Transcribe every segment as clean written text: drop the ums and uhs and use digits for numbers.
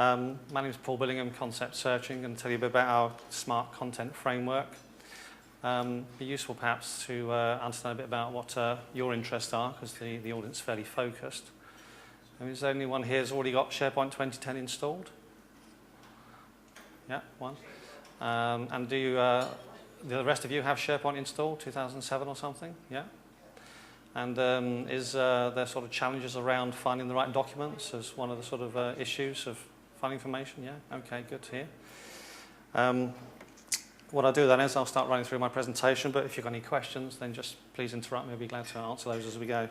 My name is Paul Billingham, Concept Searching. I'm going to tell you a bit about our smart content framework. Be useful perhaps to understand a bit about what your interests are, because the audience is fairly focused. Is there anyone here who's already got SharePoint 2010 installed? Yeah, one. And do you, the rest of you have SharePoint installed, 2007 or something? Yeah. And is there sort of challenges around finding the right documents as one of the sort of issues of finding information? Yeah, okay, good to hear. What I'll do then is I'll start running through my presentation, but if you've got any questions, then just please interrupt me. I'll be glad to answer those as we go.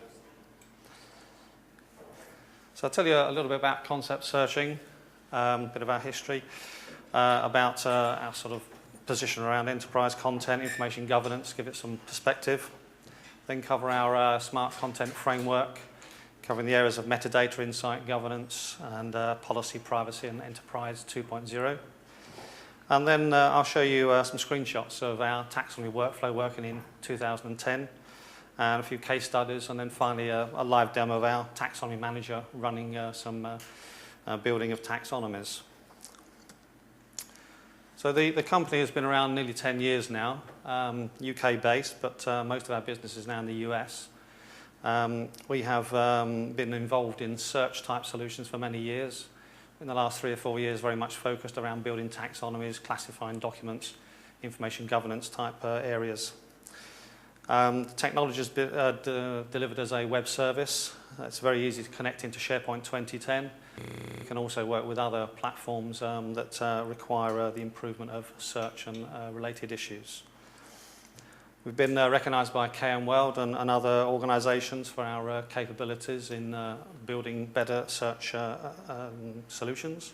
So I'll tell you a little bit about concept searching, a bit of our history, about our sort of position around enterprise content, information governance, give it some perspective. Then cover our smart content framework, covering the areas of metadata, insight, governance, and policy, privacy, and enterprise 2.0. And then I'll show you some screenshots of our taxonomy workflow working in 2010, and a few case studies, and then finally a live demo of our taxonomy manager running some building of taxonomies. So the company has been around nearly 10 years now, UK based, but most of our business is now in the US. We have been involved in search type solutions for many years. In the last 3 or 4 years, very much focused around building taxonomies, classifying documents, information governance type areas. The technology is delivered as a web service. It's very easy to connect into SharePoint 2010. You can also work with other platforms that require the improvement of search and related issues. We've been recognised by KM World and other organisations for our capabilities in building better search solutions.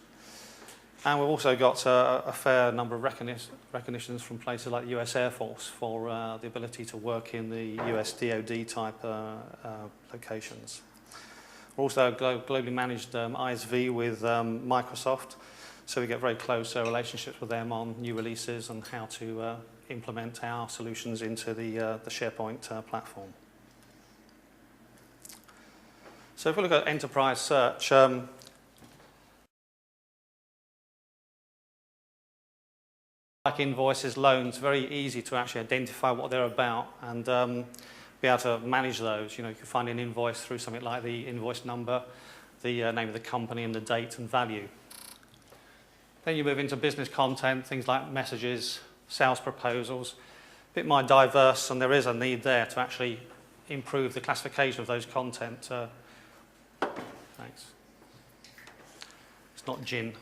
And we've also got a fair number of recognitions from places like the US Air Force for the ability to work in the US DoD type locations. We're also a globally managed ISV with Microsoft, so we get very close relationships with them on new releases and how to implement our solutions into the SharePoint platform. So if we look at enterprise search, like invoices, loans, very easy to actually identify what they're about and be able to manage those. You know, you can find an invoice through something like the invoice number, the name of the company, and the date and value. Then you move into business content, things like messages, sales proposals, a bit more diverse, and there is a need there to actually improve the classification of those content. Thanks. It's not gin.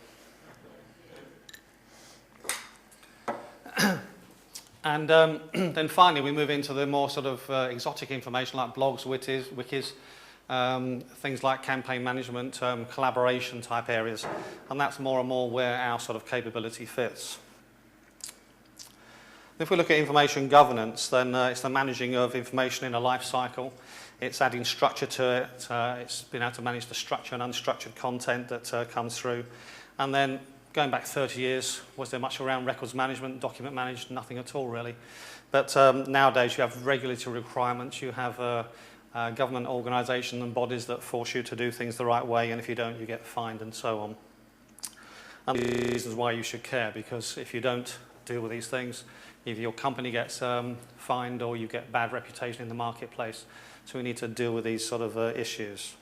And then finally we move into the more sort of exotic information like blogs, wikis, things like campaign management, collaboration type areas, and that's more and more where our sort of capability fits. If we look at information governance, then it's the managing of information in a life cycle. It's adding structure to it. It's being able to manage the structured and unstructured content that comes through. And then going back 30 years, was there much around records management, document management? Nothing at all, really. But nowadays, you have regulatory requirements. You have government organisations and bodies that force you to do things the right way, and if you don't, you get fined and so on. And the reasons why you should care, because if you don't deal with these things, either your company gets fined or you get bad reputation in the marketplace. So we need to deal with these sort of issues.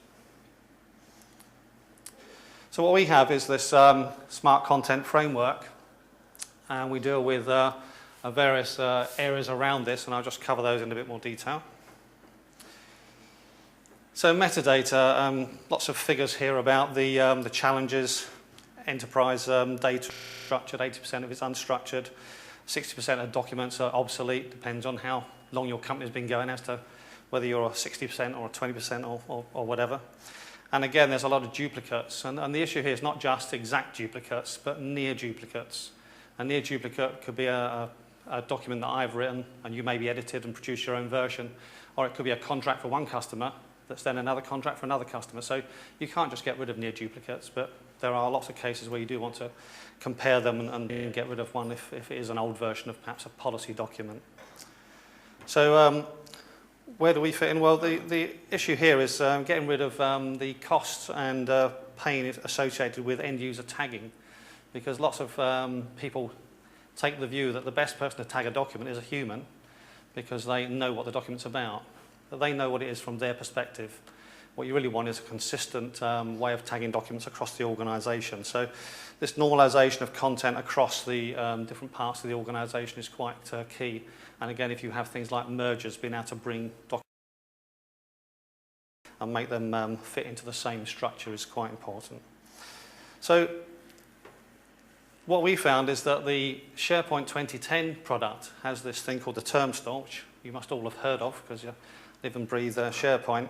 So what we have is this smart content framework, and we deal with various areas around this, and I'll just cover those in a bit more detail. So metadata, lots of figures here about the challenges. Enterprise data structured, 80% of it's unstructured. 60% of documents are obsolete, depends on how long your company's been going as to whether you're a 60% or a 20% or whatever. And again, there's a lot of duplicates. And the issue here is not just exact duplicates, but near duplicates. A near duplicate could be a document that I've written, and you maybe edited and produced your own version. Or it could be a contract for one customer that's then another contract for another customer. So you can't just get rid of near duplicates, but there are lots of cases where you do want to compare them and get rid of one if it is an old version of perhaps a policy document. So where do we fit in? Well, the issue here is getting rid of the costs and pain associated with end-user tagging, because lots of people take the view that the best person to tag a document is a human because they know what the document's about. That they know what it is from their perspective. What you really want is a consistent way of tagging documents across the organisation. So this normalisation of content across the different parts of the organisation is quite key. And again, if you have things like mergers, being able to bring documents and make them fit into the same structure is quite important. So what we found is that the SharePoint 2010 product has this thing called the term store, which you must all have heard of because you live and breathe SharePoint,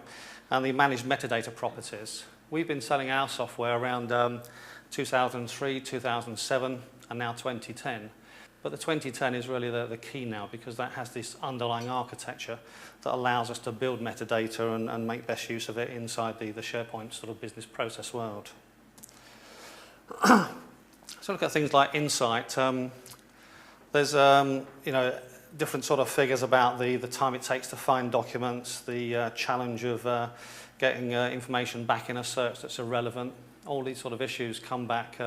and the managed metadata properties. We've been selling our software around 2003, 2007, and now 2010. But the 2010 is really the key now because that has this underlying architecture that allows us to build metadata and make best use of it inside the SharePoint sort of business process world. So look at things like insight. There's different sort of figures about the time it takes to find documents, the challenge of getting information back in a search that's irrelevant. All these sort of issues come back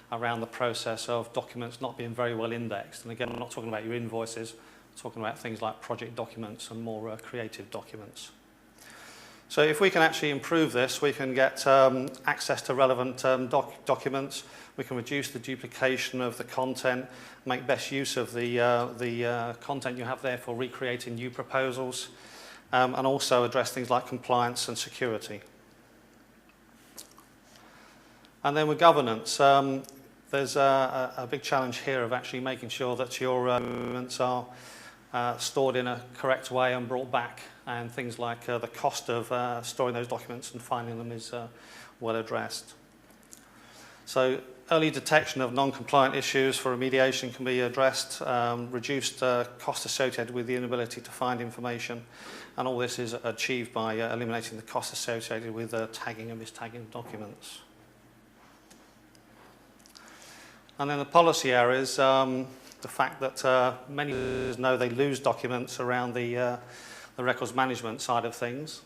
around the process of documents not being very well indexed. And again, I'm not talking about your invoices, I'm talking about things like project documents and more creative documents. So if we can actually improve this, we can get access to relevant documents, we can reduce the duplication of the content, make best use of the content you have there for recreating new proposals, and also address things like compliance and security. And then with governance, there's a big challenge here of actually making sure that your documents are stored in a correct way and brought back, and things like the cost of storing those documents and finding them is well addressed. So early detection of non-compliant issues for remediation can be addressed, reduced cost associated with the inability to find information, and all this is achieved by eliminating the cost associated with tagging and mistagging documents. And then the policy areas, the fact that many users know they lose documents around the records management side of things.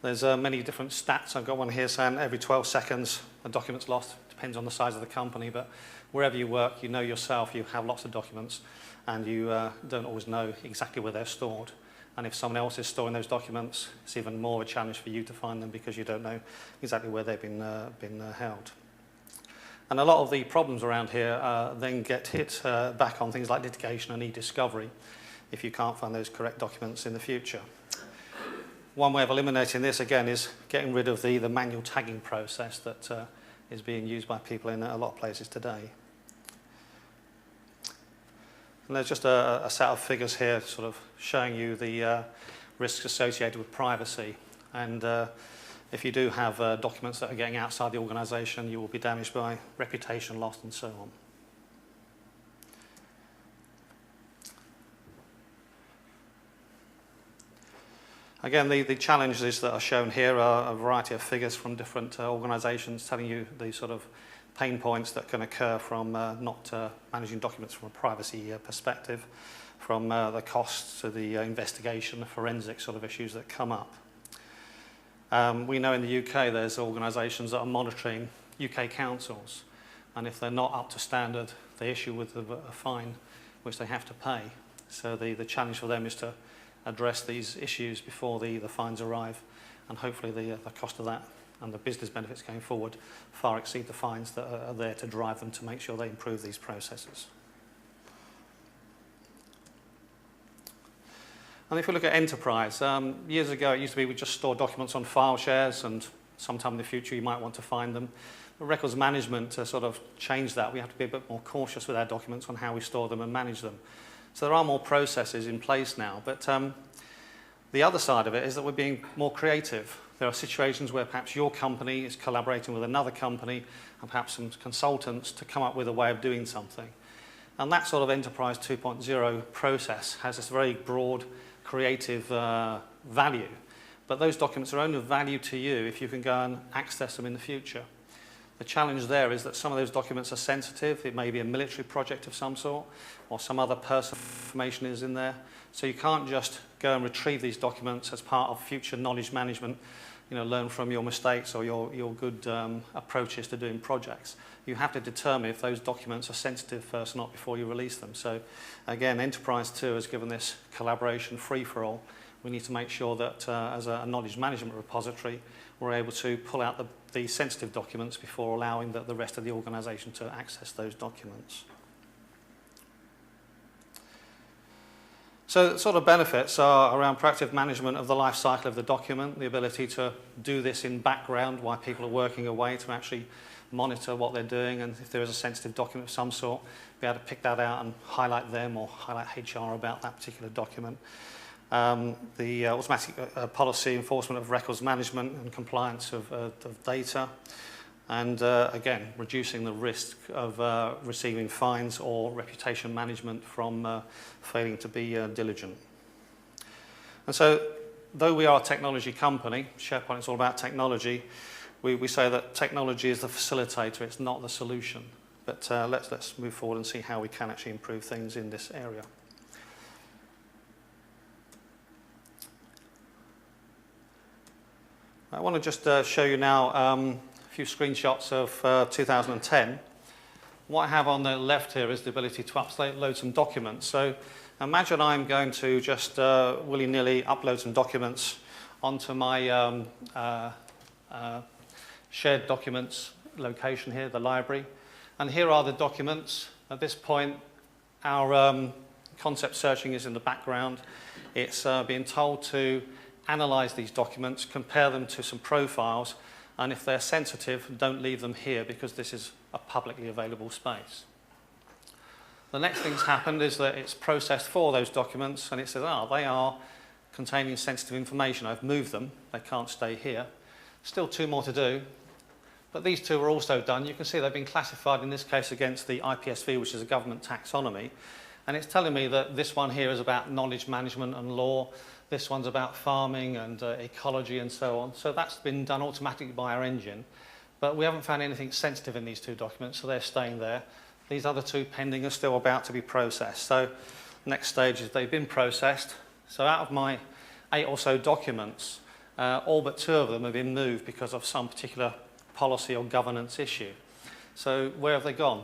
There's many different stats. I've got one here saying every 12 seconds a document's lost. Depends on the size of the company, but wherever you work, you know yourself, you have lots of documents, and you don't always know exactly where they're stored. And if someone else is storing those documents, it's even more of a challenge for you to find them because you don't know exactly where they've been held. And a lot of the problems around here then get hit back on things like litigation and e-discovery if you can't find those correct documents in the future. One way of eliminating this, again, is getting rid of the manual tagging process that is being used by people in a lot of places today. And there's just a set of figures here sort of showing you the risks associated with privacy. And if you do have documents that are getting outside the organisation, you will be damaged by reputation loss and so on. Again, the challenges that are shown here are a variety of figures from different organisations telling you the sort of pain points that can occur from not managing documents from a privacy perspective, from the costs to the investigation, the forensic sort of issues that come up. We know in the UK there's organisations that are monitoring UK councils, and if they're not up to standard, they issue with a fine which they have to pay. So the challenge for them is to address these issues before the fines arrive, and hopefully the cost of that and the business benefits going forward far exceed the fines that are there to drive them to make sure they improve these processes. And if we look at enterprise, years ago it used to be we just store documents on file shares, and sometime in the future you might want to find them. But records management sort of changed that. We have to be a bit more cautious with our documents on how we store them and manage them. So there are more processes in place now, but the other side of it is that we're being more creative. There are situations where perhaps your company is collaborating with another company and perhaps some consultants to come up with a way of doing something. And that sort of Enterprise 2.0 process has this very broad, creative value. But those documents are only of value to you if you can go and access them in the future. The challenge there is that some of those documents are sensitive. It may be a military project of some sort, or some other personal information is in there. So you can't just go and retrieve these documents as part of future knowledge management, learn from your mistakes or your good approaches to doing projects. You have to determine if those documents are sensitive first or not before you release them. So again, Enterprise 2 has given this collaboration free-for-all. We need to make sure that as a knowledge management repository, we're able to pull out the sensitive documents before allowing the rest of the organisation to access those documents. So the sort of benefits are around proactive management of the life cycle of the document, the ability to do this in background while people are working away to actually monitor what they're doing, and if there is a sensitive document of some sort, be able to pick that out and highlight them or highlight HR about that particular document. The automatic policy enforcement of records management and compliance of data, and again, reducing the risk of receiving fines or reputation management from failing to be diligent. And so, though we are a technology company, SharePoint is all about technology, we say that technology is the facilitator, it's not the solution. But let's move forward and see how we can actually improve things in this area. I want to just show you now a few screenshots of 2010. What I have on the left here is the ability to upload some documents. So imagine I'm going to just willy-nilly upload some documents onto my shared documents location here, the library. And here are the documents. At this point, our concept searching is in the background. It's being told to analyze these documents, compare them to some profiles, and if they're sensitive, don't leave them here because this is a publicly available space. The next thing that's happened is that it's processed for those documents and it says, they are containing sensitive information. I've moved them, they can't stay here. Still 2 more to do, but these 2 are also done. You can see they've been classified in this case against the IPSV, which is a government taxonomy, and it's telling me that this one here is about knowledge management and law. This one's about farming and ecology and so on. So that's been done automatically by our engine. But we haven't found anything sensitive in these 2 documents, so they're staying there. These other 2 pending are still about to be processed. So next stage is they've been processed. So out of my 8 or so documents, all but 2 of them have been moved because of some particular policy or governance issue. So where have they gone?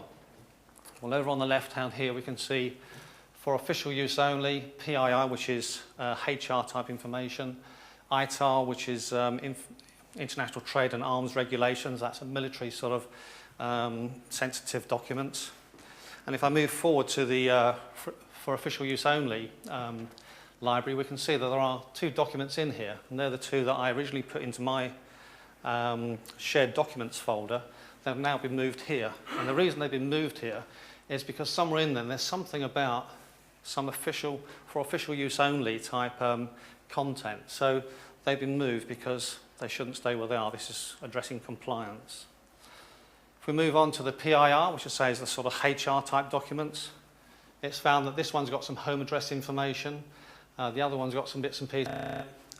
Well, over on the left hand here we can see for official use only, PII, which is HR type information, ITAR, which is international trade and arms regulations, that's a military sort of sensitive document. And if I move forward to the for official use only library, we can see that there are 2 documents in here, and they're the 2 that I originally put into my shared documents folder. They've now been moved here, and the reason they've been moved here is because somewhere in them there's something about some for official use only type content. So they've been moved because they shouldn't stay where they are. This is addressing compliance. If we move on to the PIR, which I say is the sort of HR type documents, it's found that this one's got some home address information, the other one's got some bits and pieces.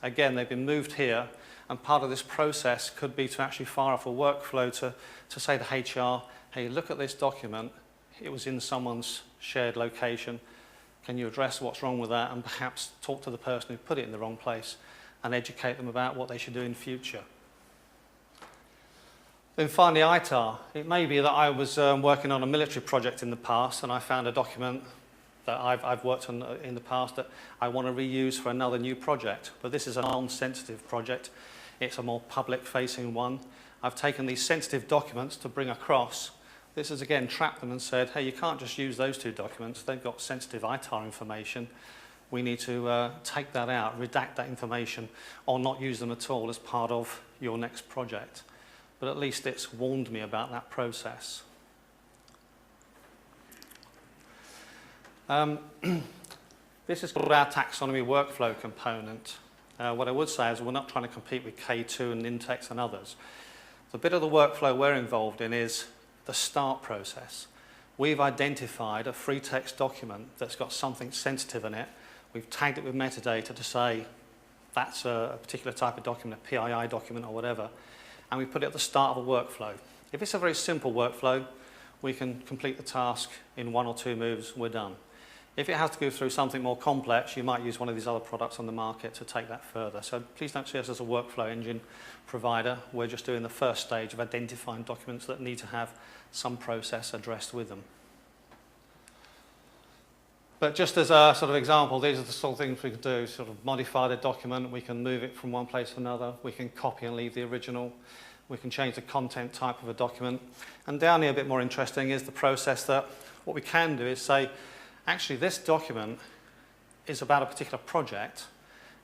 Again, they've been moved here, and part of this process could be to actually fire off a workflow to say to HR, hey, look at this document, it was in someone's shared location, can you address what's wrong with that and perhaps talk to the person who put it in the wrong place and educate them about what they should do in future. Then finally, ITAR. It may be that I was working on a military project in the past and I found a document that I've worked on in the past that I want to reuse for another new project. But this is a non-sensitive project. It's a more public-facing one. I've taken these sensitive documents to bring across. This has again trapped them and said, hey, you can't just use those 2 documents. They've got sensitive ITAR information. We need to take that out, redact that information, or not use them at all as part of your next project. But at least it's warned me about that process. This is called our taxonomy workflow component. What I would say is we're not trying to compete with K2 and Nintex and others. The bit of the workflow we're involved in is the start process. We've identified a free text document that's got something sensitive in it. We've tagged it with metadata to say that's a particular type of document, a PII document or whatever. and we put it at the start of a workflow. If it's a very simple workflow, we can complete the task in 1 or 2 moves, we're done. If it has to go through something more complex, you might use one of these other products on the market to take that further. So please don't see us as a workflow engine provider. We're just doing the first stage of identifying documents that need to have some process addressed with them. But just as a sort of example, these are the sort of things we can do, sort of modify the document, we can move it from one place to another, we can copy and leave the original, we can change the content type of a document. And down here, a bit more interesting, is the process that what we can do is say, actually this document is about a particular project,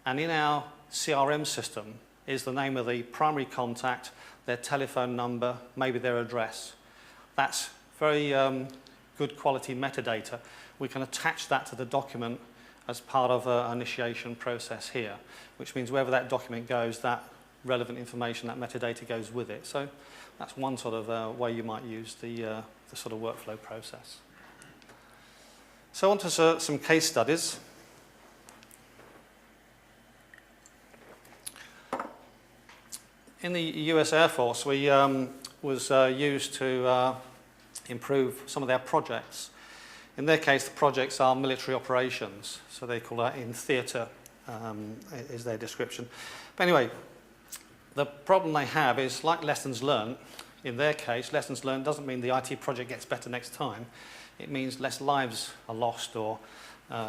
and in our CRM system is the name of the primary contact, their telephone number, maybe their address. That's very good quality metadata. We can attach that to the document as part of an initiation process here, which means wherever that document goes, that relevant information, that metadata goes with it. So that's one sort of way you might use the sort of workflow process. So on to some case studies. In the US Air Force, we was used to improve some of their projects. In their case, the projects are military operations, so they call that in theatre, is their description. But anyway, the problem they have is, like lessons learned, in their case, lessons learned doesn't mean the IT project gets better next time. It means less lives are lost, or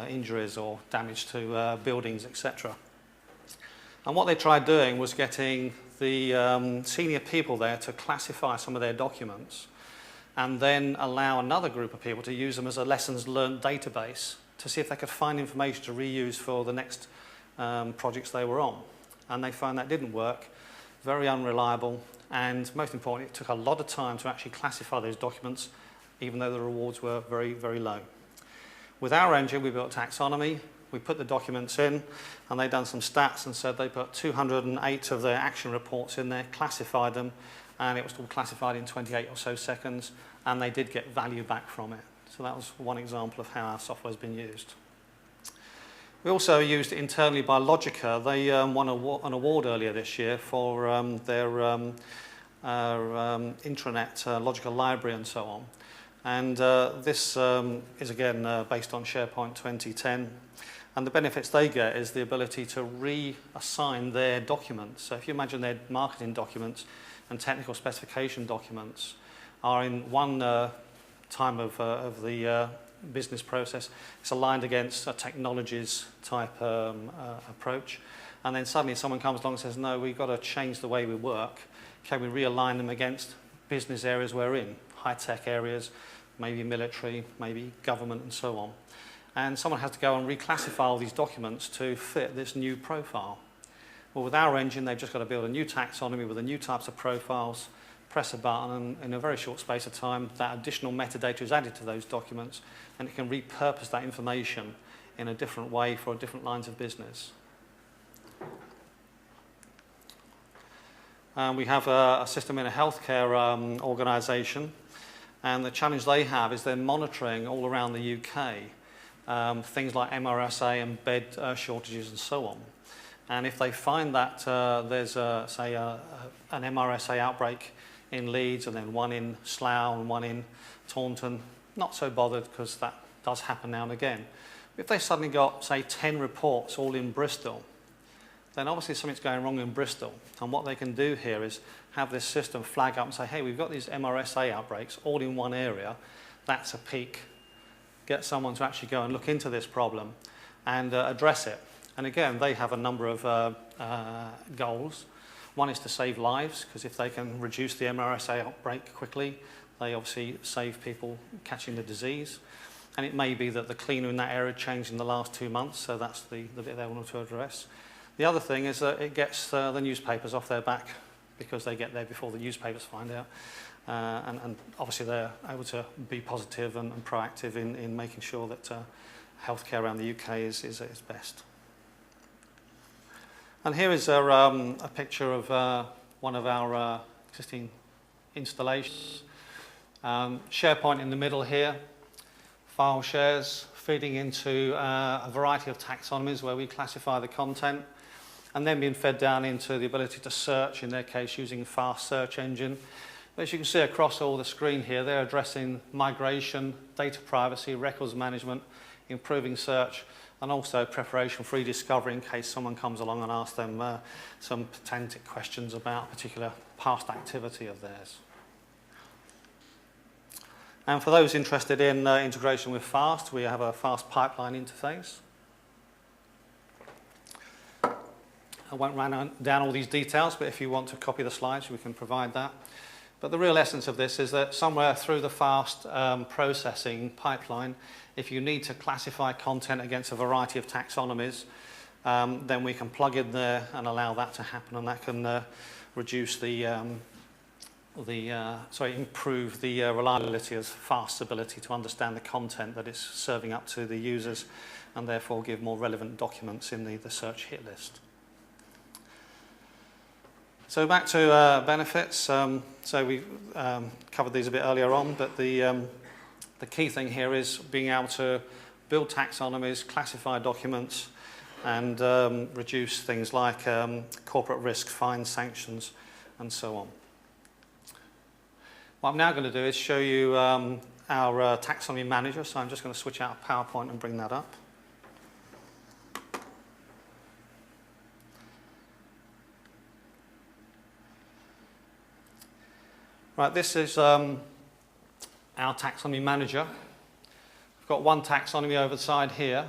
injuries or damage to buildings, etc. And what they tried doing was getting the senior people there to classify some of their documents and then allow another group of people to use them as a lessons learned database to see if they could find information to reuse for the next projects they were on. And they found that didn't work, very unreliable, and most importantly, it took a lot of time to actually classify those documents, even though the rewards were very, very low. With our engine, we built taxonomy. We put the documents in, and they'd done some stats and said they put 208 of their action reports in there, classified them, and it was all classified in 28 or so seconds, and they did get value back from it. So that was one example of how our software has been used. We also used it internally by Logica. They won an award earlier this year for their intranet Logica library and so on. And this is again based on SharePoint 2010. And the benefits they get is the ability to reassign their documents. So if you imagine their marketing documents and technical specification documents are in one time of the business process, it's aligned against a technologies type approach. And then suddenly someone comes along and says, no, we've got to change the way we work. Can we realign them against business areas we're in, high-tech areas, maybe military, maybe government, and so on. And someone has to go and reclassify all these documents to fit this new profile. Well, with our engine, they've just got to build a new taxonomy with the new types of profiles, press a button, and in a very short space of time, that additional metadata is added to those documents, and it can repurpose that information in a different way for different lines of business. We have a system in a healthcare organisation, and the challenge they have is they're monitoring all around the UK things like MRSA and bed shortages and so on. And if they find that there's, say, an MRSA outbreak in Leeds and then one in Slough and one in Taunton, not so bothered because that does happen now and again. If they suddenly got, say, 10 reports all in Bristol, then obviously something's going wrong in Bristol. And what they can do here is have this system flag up and say, hey, we've got these MRSA outbreaks all in one area. That's a peak. Get someone to actually go and look into this problem and address it. And again, they have a number of goals. One is to save lives, because if they can reduce the MRSA outbreak quickly, they obviously save people catching the disease. And it may be that the cleaner in that area changed in the last 2 months, so that's the bit they want to address. The other thing is that it gets the newspapers off their back, because they get there before the newspapers find out. And obviously they're able to be positive and proactive in making sure that healthcare around the UK is best. And here is a picture of one of our existing installations. SharePoint in the middle here, file shares feeding into a variety of taxonomies where we classify the content. and then being fed down into the ability to search, in their case using a fast search engine. But as you can see across all the screen here, they're addressing migration, data privacy, records management, improving search, and also preparation for e-discovery in case someone comes along and asks them some pedantic questions about a particular past activity of theirs. And for those interested in integration with FAST, we have a FAST pipeline interface. I won't run down all these details, but if you want to copy the slides, we can provide that. But the real essence of this is that somewhere through the FAST processing pipeline, if you need to classify content against a variety of taxonomies, then we can plug in there and allow that to happen, and that can reduce improve the reliability of FAST's ability to understand the content that it's serving up to the users, and therefore give more relevant documents in the search hit list. So back to benefits. So we covered these a bit earlier on, but the key thing here is being able to build taxonomies, classify documents, and reduce things like corporate risk, fines, sanctions, and so on. What I'm now going to do is show you our taxonomy manager. So I'm just going to switch out of PowerPoint and bring that up. Right, this is our taxonomy manager. We've got one taxonomy over the side here,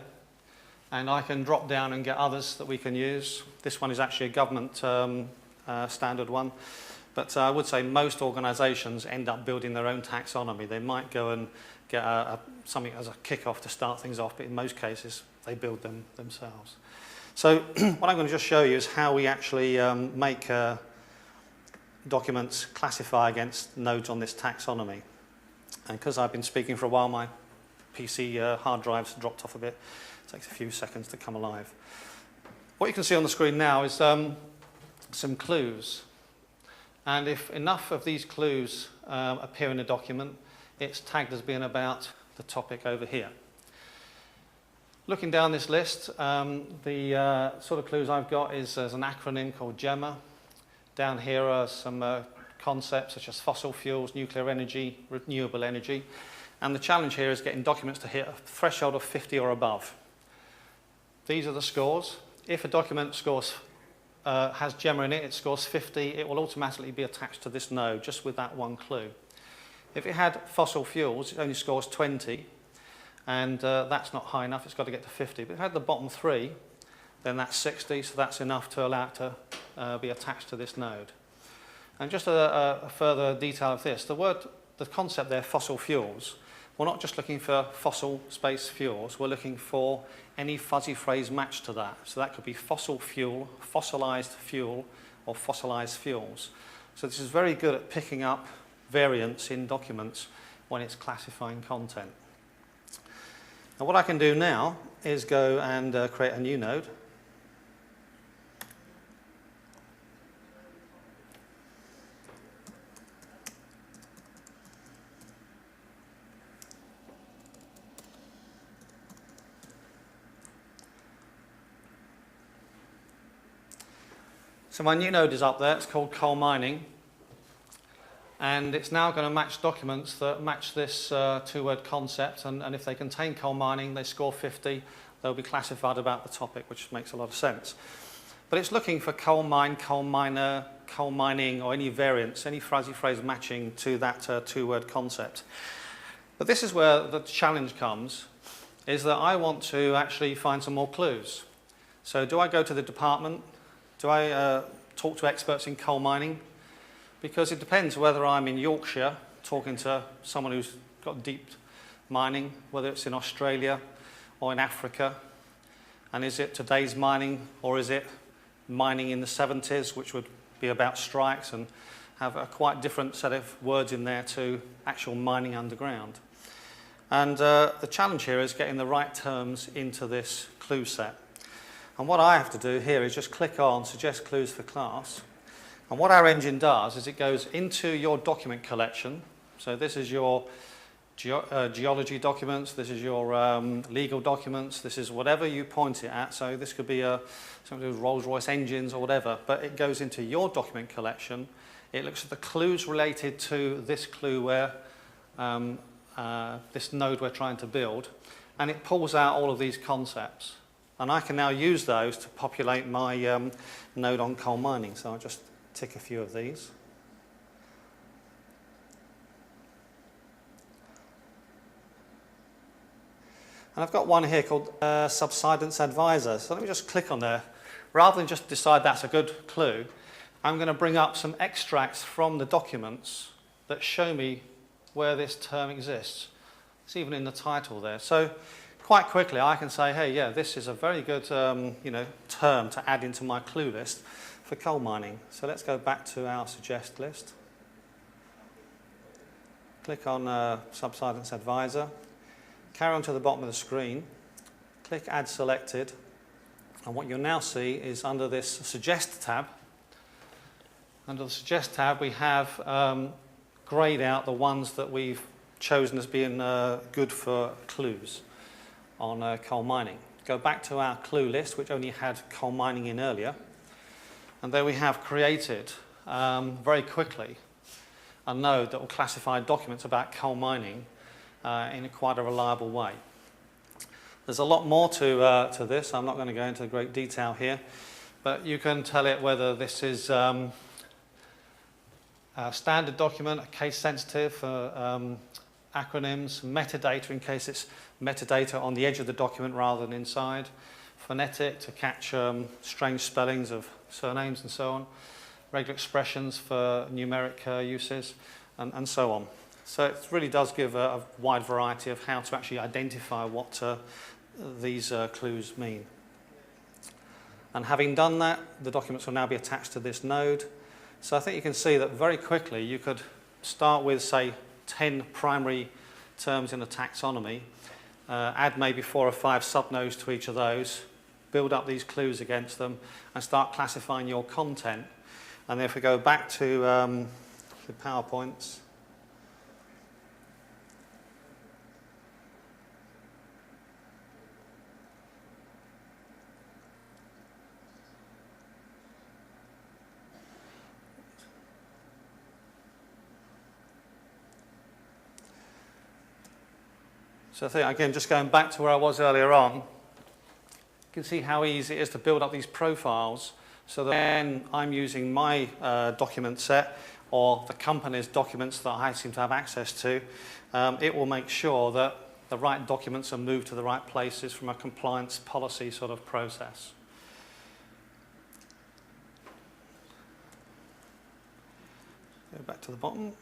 and I can drop down and get others that we can use. This one is actually a government standard one, but I would say most organisations end up building their own taxonomy. They might go and get something as a kick-off to start things off, but in most cases they build them themselves. So what I'm going to just show you is how we actually make documents classify against nodes on this taxonomy. And because I've been speaking for a while, my PC hard drive's dropped off a bit. It takes a few seconds to come alive. What you can see on the screen now is some clues. And if enough of these clues appear in a document, it's tagged as being about the topic over here. Looking down this list, the sort of clues I've got is there's an acronym called GEMMA. Down here are some concepts such as fossil fuels, nuclear energy, renewable energy. And the challenge here is getting documents to hit a threshold of 50 or above. These are the scores. If a document has GEMMA in it, it scores 50, it will automatically be attached to this node just with that one clue. If it had fossil fuels, it only scores 20, and that's not high enough, it's got to get to 50. But if it had the bottom three, then that's 60, so that's enough to allow it to be attached to this node. And just a further detail of this, the concept there, fossil fuels, we're not just looking for fossil space fuels, we're looking for any fuzzy phrase matched to that. So that could be fossil fuel, fossilized fuel, or fossilized fuels. So this is very good at picking up variants in documents when it's classifying content. Now what I can do now is go and create a new node. So my new node is up there, it's called coal mining, and it's now going to match documents that match this two-word concept, and if they contain coal mining, they score 50, they'll be classified about the topic, which makes a lot of sense. But it's looking for coal mine, coal miner, coal mining, or any variants, any fuzzy phrase matching to that two-word concept. But this is where the challenge comes, is that I want to actually find some more clues. So do I go to the department? Do I talk to experts in coal mining? Because it depends whether I'm in Yorkshire talking to someone who's got deep mining, whether it's in Australia or in Africa, and is it today's mining or is it mining in the 70s, which would be about strikes and have a quite different set of words in there to actual mining underground. And the challenge here is getting the right terms into this clue set. And what I have to do here is just click on Suggest Clues for Class. And what our engine does is it goes into your document collection. So this is your geology documents, this is your legal documents, this is whatever you point it at. So this could be something to do with Rolls-Royce engines or whatever, but it goes into your document collection. It looks at the clues related to this clue where this node we're trying to build, and it pulls out all of these concepts. And I can now use those to populate my node on coal mining. So I'll just tick a few of these. And I've got one here called Subsidence Advisor. So let me just click on there. Rather than just decide that's a good clue, I'm going to bring up some extracts from the documents that show me where this term exists. It's even in the title there. So quite quickly I can say, hey, yeah, this is a very good term to add into my clue list for coal mining. So let's go back to our suggest list. Click on Subsidence Advisor. Carry on to the bottom of the screen, click Add Selected, and what you'll now see is under this Suggest tab, under the Suggest tab we have greyed out the ones that we've chosen as being good for clues on coal mining. Go back to our clue list, which only had coal mining in earlier, and there we have created very quickly a node that will classify documents about coal mining in quite a reliable way. There's a lot more to this. I'm not going to go into great detail here, but you can tell it whether this is a standard document, a case sensitive, acronyms, metadata in case it's metadata on the edge of the document rather than inside, phonetic to catch strange spellings of surnames and so on, regular expressions for numeric uses, and so on. So it really does give a wide variety of how to actually identify what these clues mean. And having done that, the documents will now be attached to this node. So I think you can see that very quickly you could start with, say, 10 primary terms in a taxonomy, add maybe 4 or 5 subnodes to each of those, build up these clues against them, and start classifying your content. And if we go back to the PowerPoints, so I think, again, just going back to where I was earlier on, you can see how easy it is to build up these profiles so that when I'm using my document set or the company's documents that I seem to have access to, it will make sure that the right documents are moved to the right places from a compliance policy sort of process. Go back to the bottom.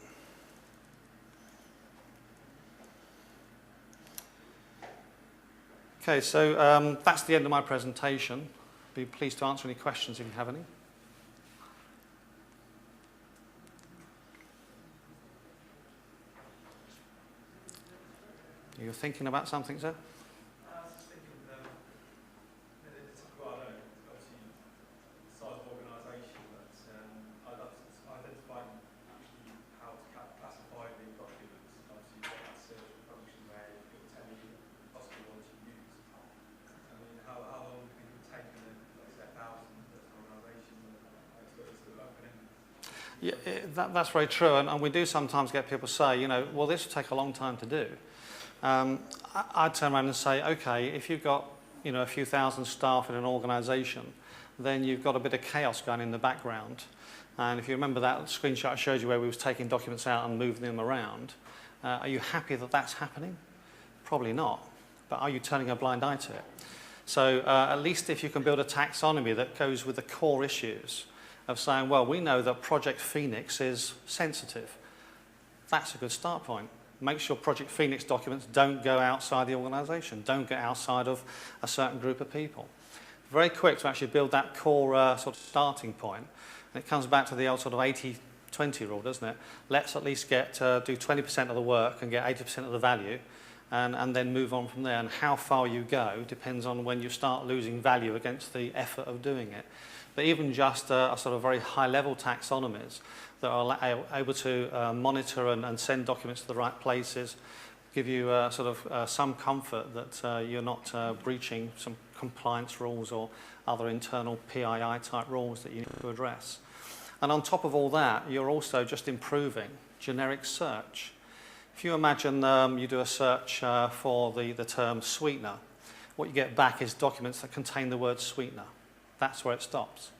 Okay, so that's the end of my presentation. Be pleased to answer any questions if you have any. You're thinking about something, sir? I was just thinking, it's quite obviously the size of organisation, but I'd like to identify actually how to classify the documents. Obviously, you've got that search function where it will tell you the possible ones you use. I mean, how long do you think it would take in a, like say, 1,000 person organisation to open in? Yeah, that's very true, and we do sometimes get people say, well, this will take a long time to do. I'd turn around and say, okay, if you've got a few thousand staff in an organisation, then you've got a bit of chaos going in the background. And if you remember that screenshot I showed you where we was taking documents out and moving them around, are you happy that that's happening? Probably not. But are you turning a blind eye to it? So at least if you can build a taxonomy that goes with the core issues of saying, well, we know that Project Phoenix is sensitive. That's a good start point. Make sure Project Phoenix documents don't go outside the organisation, don't get outside of a certain group of people. Very quick to actually build that core sort of starting point. And it comes back to the old sort of 80-20 rule, doesn't it? Let's at least do 20% of the work and get 80% of the value, and then move on from there. And how far you go depends on when you start losing value against the effort of doing it. But even just a sort of very high-level taxonomies that are able to monitor and send documents to the right places, give you some comfort that you're not breaching some compliance rules or other internal PII type rules that you need to address. And on top of all that, you're also just improving generic search. If you imagine you do a search for the term sweetener, what you get back is documents that contain the word sweetener. That's where it stops.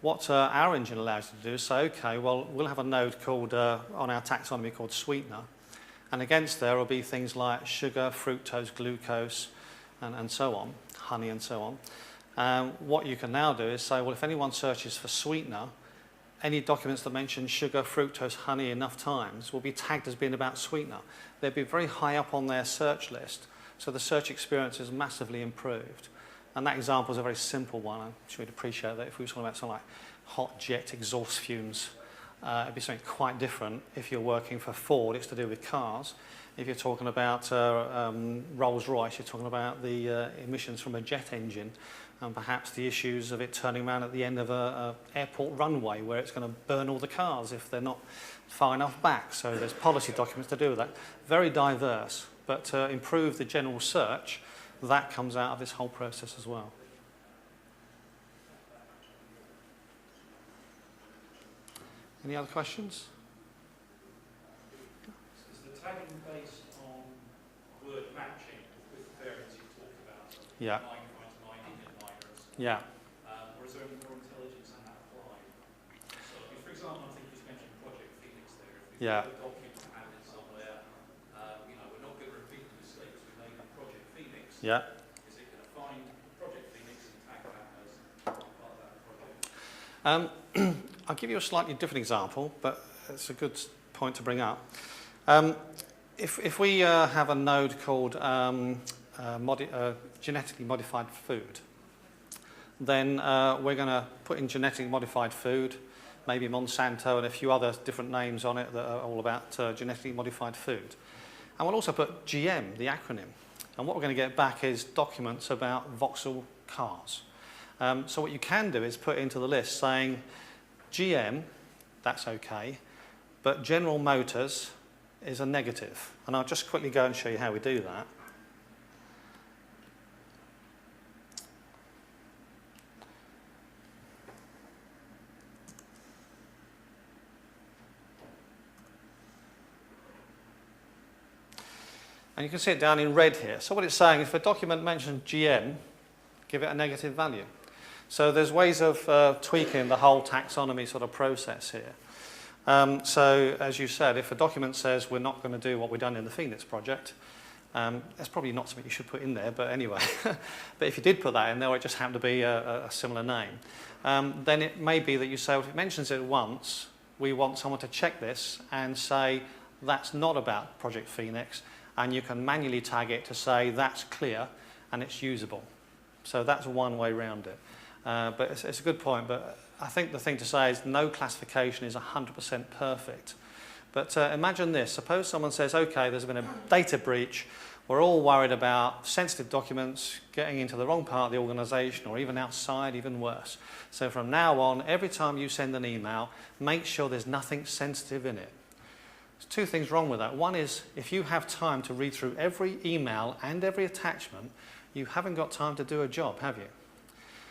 What our engine allows you to do is say, okay, well, we'll have a node called, on our taxonomy called sweetener, and against there will be things like sugar, fructose, glucose, and so on, honey and so on. What you can now do is say, well, if anyone searches for sweetener, any documents that mention sugar, fructose, honey enough times will be tagged as being about sweetener. They'll be very high up on their search list, so the search experience is massively improved. And that example is a very simple one. I'm sure you'd appreciate that if we were talking about something like hot jet exhaust fumes. It'd be something quite different. If you're working for Ford, it's to do with cars. If you're talking about Rolls-Royce, you're talking about the emissions from a jet engine, and perhaps the issues of it turning around at the end of an airport runway where it's going to burn all the cars if they're not far enough back. So there's policy documents to do with that. Very diverse, but to improve the general search, that comes out of this whole process as well. Any other questions? Is the tagging based on word matching with the variants you've talked about? Yeah. Yeah. Or is there any more intelligence in that applied? So, for example, I think you mentioned Project Phoenix there. If we Yeah. put a document added somewhere, we're not going to repeat the mistakes we made in Project Phoenix. Yeah. Is it going to find Project Phoenix and tag that as part of that project? I'll give you a slightly different example, but it's a good point to bring up. If we have a node called genetically modified food, then we're going to put in genetically modified food, maybe Monsanto and a few other different names on it that are all about genetically modified food. And we'll also put GM, the acronym. And what we're going to get back is documents about Vauxhall cars. So what you can do is put into the list saying GM, that's okay, but General Motors is a negative. And I'll just quickly go and show you how we do that. And you can see it down in red here. So what it's saying, if a document mentions GM, give it a negative value. So there's ways of tweaking the whole taxonomy sort of process here. So as you said, if a document says we're not going to do what we've done in the Phoenix project, that's probably not something you should put in there, but anyway. But if you did put that in there, or it just happened to be a similar name, then it may be that you say, well, if it mentions it once, we want someone to check this and say that's not about Project Phoenix, and you can manually tag it to say that's clear and it's usable. So that's one way around it. But it's a good point, but I think the thing to say is no classification is 100% perfect. But imagine this, suppose someone says, okay, there's been a data breach, we're all worried about sensitive documents getting into the wrong part of the organisation or even outside, even worse. So from now on, every time you send an email, make sure there's nothing sensitive in it. There's two things wrong with that. One is, if you have time to read through every email and every attachment, you haven't got time to do a job, have you?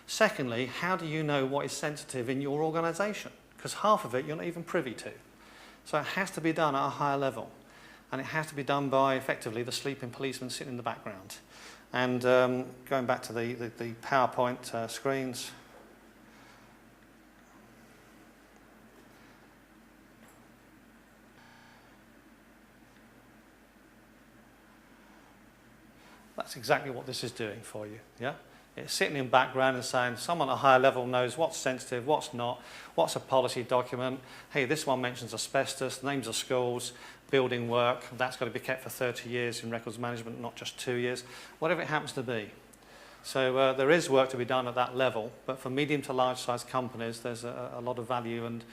Secondly, how do you know what is sensitive in your organisation? Because half of it you're not even privy to. So it has to be done at a higher level. And it has to be done by, effectively, the sleeping policeman sitting in the background. And going back to the PowerPoint screens. That's exactly what this is doing for you, yeah? It's sitting in background and saying someone at a higher level knows what's sensitive, what's not, what's a policy document. Hey, this one mentions asbestos, names of schools, building work. That's got to be kept for 30 years in records management, not just 2 years, whatever it happens to be. So there is work to be done at that level, but for medium to large size companies, there's a lot of value and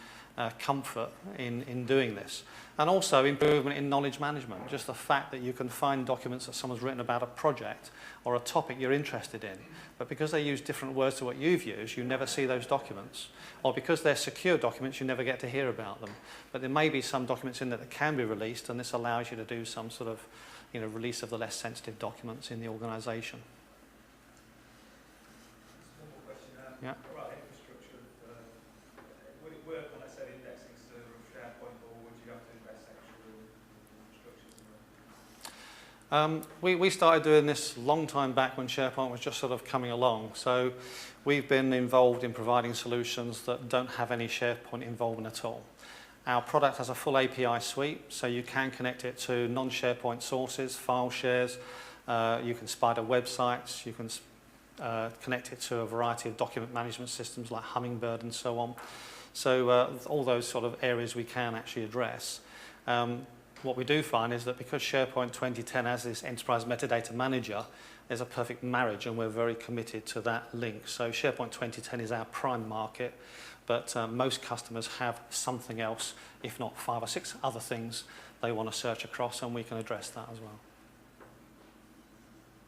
comfort in doing this. And also improvement in knowledge management, just the fact that you can find documents that someone's written about a project or a topic you're interested in, but because they use different words to what you've used, you never see those documents. Or because they're secure documents, you never get to hear about them. But there may be some documents in there that can be released, and this allows you to do some sort of release of the less sensitive documents in the organisation. Just one more question. Yeah. About infrastructure, would it work on, let's say, the indexing server of SharePoint, or would you have to invest extra infrastructure? We started doing this a long time back when SharePoint was just sort of coming along. So we've been involved in providing solutions that don't have any SharePoint involvement at all. Our product has a full API suite, so you can connect it to non-SharePoint sources, file shares, you can spider websites, you can connect it to a variety of document management systems like Hummingbird and so on. So all those sort of areas we can actually address. What we do find is that because SharePoint 2010 has this enterprise metadata manager, there's a perfect marriage, and we're very committed to that link. So SharePoint 2010 is our prime market, but most customers have something else, if not 5 or 6 other things they want to search across, and we can address that as well.